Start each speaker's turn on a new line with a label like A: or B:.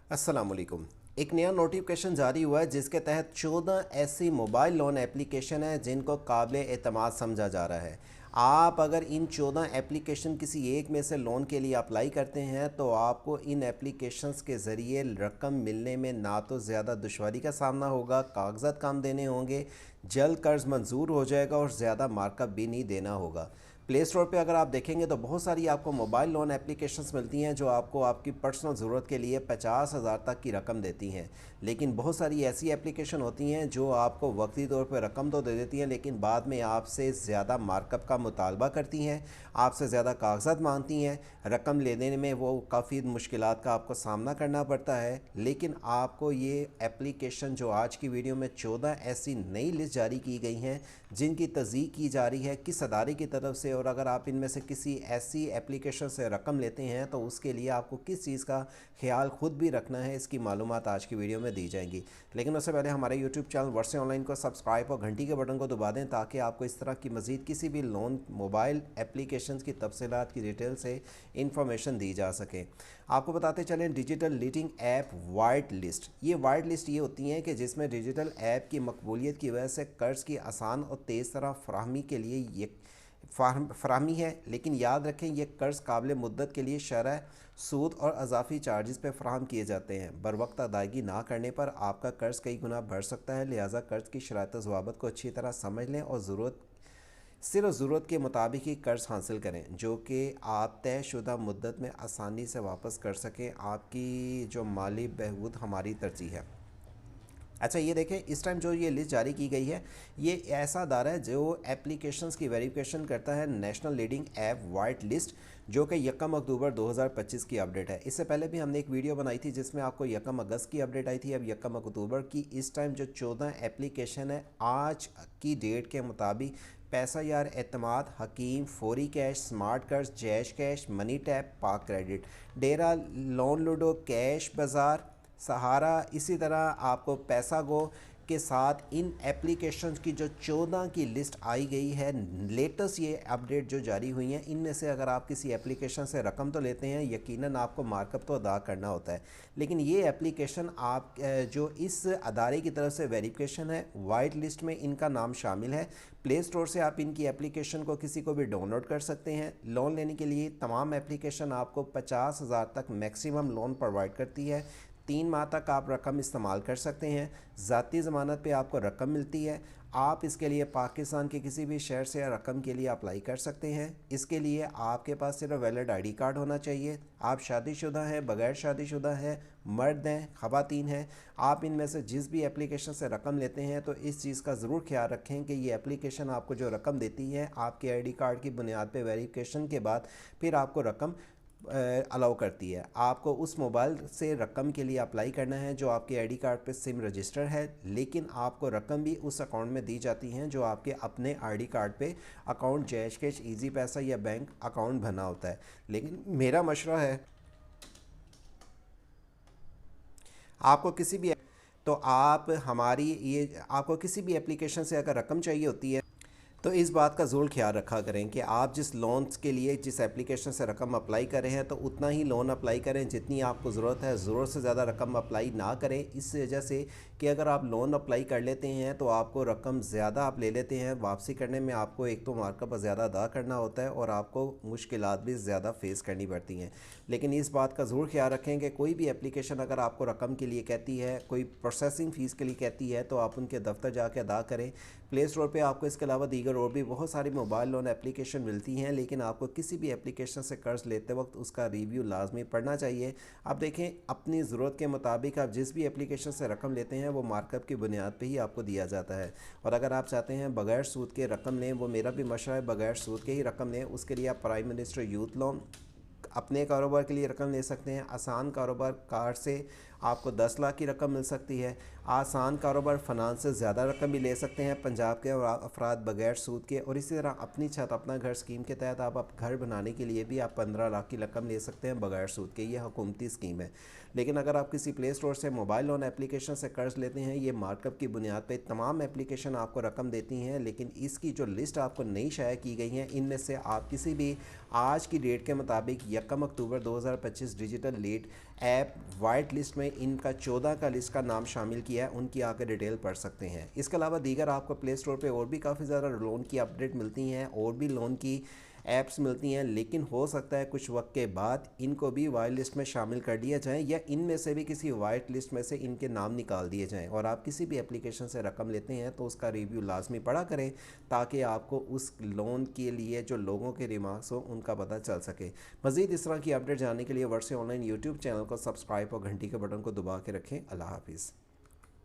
A: अस्सलामुअलैकुम। एक नया नोटिफिकेशन जारी हुआ है जिसके तहत 14 ऐसी मोबाइल लोन एप्लीकेशन है जिनको काबिल एतमाद समझा जा रहा है। आप अगर इन 14 एप्लीकेशन किसी एक में से लोन के लिए अप्लाई करते हैं तो आपको इन एप्लीकेशंस के ज़रिए रकम मिलने में ना तो ज़्यादा दुश्वारी का सामना होगा, कागजात कम देने होंगे, जल्द कर्ज़ मंजूर हो जाएगा और ज़्यादा मार्कअप भी नहीं देना होगा। प्ले स्टोर पे अगर आप देखेंगे तो बहुत सारी आपको मोबाइल लोन एप्लीकेशंस मिलती हैं जो आपको आपकी पर्सनल ज़रूरत के लिए 50,000 तक की रकम देती हैं। लेकिन बहुत सारी ऐसी एप्लीकेशन होती हैं जो आपको वक्ती तौर पर रकम तो दे देती हैं लेकिन बाद में आपसे ज़्यादा मार्कअप का मुतालबा करती हैं, आपसे ज़्यादा कागजात मांगती हैं, रकम लेने में वो काफ़ी मुश्किलात का आपको सामना करना पड़ता है। लेकिन आपको ये एप्लीकेशन जो आज की वीडियो में 14 ऐसी नई लिस्ट जारी की गई हैं जिनकी तस्दीक की जा रही है किस अदारे की तरफ से, और अगर आप इनमें से किसी ऐसी एप्लीकेशन से रकम लेते हैं तो उसके लिए आपको किस चीज़ का ख्याल खुद भी रखना है, इसकी मालूमात आज की वीडियो में दी जाएंगी। लेकिन उससे पहले हमारे यूट्यूब चैनल वर्ष ऑनलाइन को सब्सक्राइब और घंटी के बटन को दबा दें ताकि आपको इस तरह की मज़ीद किसी भी लोन मोबाइल एप्लीकेशन की तफसीलात की डिटेल से इंफॉर्मेशन दी जा सके। आपको बताते चलें, digital leading app white list, ये वाइट लिस्ट ये होती हैं कि जिसमें डिजिटल ऐप की मकबूलियत की वजह से कर्ज़ की आसान और तेज़ तरह फराहमी के लिए ये फराहमी है। लेकिन याद रखें, ये कर्ज़ काबिल मुद्दत के लिए शरह सूद और अजाफी चार्जेस पे फराहम किए जाते हैं। बर वक्त अदायगी ना करने पर आपका कर्ज़ कई गुना बढ़ सकता है, लिहाजा कर्ज़ की शराइत ज़वाबत को अच्छी तरह समझ लें और सिर्फ ज़रूरत के मुताबिक ही कर्ज़ हासिल करें जो कि आप तयशुदा मुद्दत में आसानी से वापस कर सकें। आपकी जो माली बहबूद हमारी तरजीह है। अच्छा, ये देखें, इस टाइम जो ये लिस्ट जारी की गई है ये ऐसा अदारा है जो एप्लीकेशंस की वेरिफिकेशन करता है, national leading app white list, जो कि 1 अक्टूबर 2025 की अपडेट है। इससे पहले भी हमने एक वीडियो बनाई थी जिसमें आपको 1 अगस्त की अपडेट आई थी, अब 1 अक्टूबर की। इस टाइम जो 14 एप्लीकेशन है आज की डेट के मुताबिक पैसा यार, एतमाद, हकीम, फौरी कैश, स्मार्ट कर्ज, जैश कैश, मनी टैप, पाक क्रेडिट, डेरा, लोन लूडो, कैश बाज़ार, सहारा, इसी तरह आपको पैसा गो के साथ इन एप्लीकेशंस की जो 14 की लिस्ट आई गई है, लेटेस्ट ये अपडेट जो जारी हुई हैं, इनमें से अगर आप किसी एप्लीकेशन से रकम तो लेते हैं, यकीनन आपको मार्कअप तो अदा करना होता है। लेकिन ये एप्लीकेशन आप जो इस अदारे की तरफ से वेरिफिकेशन है, वाइट लिस्ट में इनका नाम शामिल है। प्ले स्टोर से आप इनकी एप्लीकेशन को किसी को भी डाउनलोड कर सकते हैं। लोन लेने के लिए तमाम एप्लीकेशन आपको 50,000 तक मैक्सिमम लोन प्रोवाइड करती है। 3 माह तक आप रकम इस्तेमाल कर सकते हैं। ज़ाती ज़मानत पे आपको रकम मिलती है। आप इसके लिए पाकिस्तान के किसी भी शहर से रकम के लिए अप्लाई कर सकते हैं। इसके लिए आपके पास सिर्फ वैलिड आईडी कार्ड होना चाहिए। आप शादीशुदा हैं, बगैर शादीशुदा हैं, मर्द हैं, ख़वातीन हैं, आप इनमें से जिस भी एप्लीकेशन से रकम लेते हैं तो इस चीज़ का ज़रूर ख्याल रखें कि ये एप्लीकेशन आपको जो रकम देती है आपके आईडी कार्ड की बुनियाद पर वेरिफिकेशन के बाद फिर आपको रकम अलाउ करती है। आपको उस मोबाइल से रकम के लिए अप्लाई करना है जो आपके आईडी कार्ड पे सिम रजिस्टर है, लेकिन आपको रकम भी उस अकाउंट में दी जाती हैं जो आपके अपने आईडी कार्ड पे अकाउंट जैश कैश, ईजी पैसा या बैंक अकाउंट बना होता है। लेकिन मेरा मशवरा है, आपको किसी भी तो आप हमारी ये आपको किसी भी एप्लीकेशन से अगर रकम चाहिए होती है तो इस बात का ज़रूर ख्याल रखा करें कि आप जिस लोन्स के लिए जिस एप्लीकेशन से रकम अप्लाई कर रहे हैं तो उतना ही लोन अप्लाई करें जितनी आपको ज़रूरत है। ज़रूरत से ज़्यादा रकम अप्लाई ना करें, इस वजह से कि अगर आप लोन अप्लाई कर लेते हैं तो आपको रकम ज़्यादा आप ले लेते हैं, वापसी करने में आपको एक तो मार्कअप ज़्यादा अदा करना होता है और आपको मुश्किलात भी ज़्यादा फेस करनी पड़ती हैं। लेकिन इस बात का ज़रूर ख्याल रखें कि कोई भी एप्लीकेशन अगर आपको रकम के लिए कहती है, कोई प्रोसेसिंग फ़ीस के लिए कहती है, तो आप उनके दफ्तर जाके अदा करें। प्ले स्टोर पे आपको इसके अलावा दीगर और भी बहुत सारी मोबाइल लोन एप्लीकेशन मिलती हैं, लेकिन आपको किसी भी एप्लीकेशन से कर्ज़ लेते वक्त उसका रिव्यू लाजमी पढ़ना चाहिए। अब देखें, अपनी ज़रूरत के मुताबिक आप जिस भी एप्लीकेशन से रकम लेते हैं वो मार्कअप की बुनियाद पे ही आपको दिया जाता है। और अगर आप चाहते हैं बगैर सूद के रकम लें, वो मेरा भी मशवरा है, बगैर सूद के ही रकम लें। उसके लिए आप प्राइम मिनिस्टर यूथ लोन अपने कारोबार के लिए रकम ले सकते हैं। आसान कारोबार कार्ड से आपको 10 लाख की रकम मिल सकती है। आसान कारोबार फाइनेंस से ज़्यादा रकम भी ले सकते हैं पंजाब के अफराद बगैर सूद के। और इसी तरह अपनी छत अपना घर स्कीम के तहत आप घर बनाने के लिए भी आप 15 लाख की रकम ले सकते हैं बगैर सूद के। ये हुकूमती स्कीम है। लेकिन अगर आप किसी प्ले स्टोर से मोबाइल लोन एप्लीकेशन से कर्ज लेते हैं, ये मार्कअप की बुनियाद पर तमाम एप्लीकेशन आपको रकम देती हैं, लेकिन इसकी जो लिस्ट आपको नई शाया की गई हैं इनमें से आप किसी भी आज की डेट के मुताबिक 1 अक्टूबर 2025 digital lead app white list में इनका 14 का लिस्ट का नाम शामिल किया है, उनकी आकर डिटेल पढ़ सकते हैं। इसके अलावा दीगर आपको प्ले स्टोर पे और भी काफ़ी ज़्यादा लोन की अपडेट मिलती हैं और भी लोन की ऐप्स मिलती हैं, लेकिन हो सकता है कुछ वक्त के बाद इनको भी वाइट लिस्ट में शामिल कर दिया जाए या इनमें से भी किसी वाइट लिस्ट में से इनके नाम निकाल दिए जाएं। और आप किसी भी एप्लीकेशन से रकम लेते हैं तो उसका रिव्यू लाजमी पढ़ा करें ताकि आपको उस लोन के लिए जो लोगों के रिमार्क्स हो उनका पता चल सके। मज़ीद इस तरह की अपडेट जानने के लिए वर्ष ऑनलाइन यूट्यूब चैनल को सब्सक्राइब और घंटी के बटन को दबा के रखें। अल्लाह हाफिज़।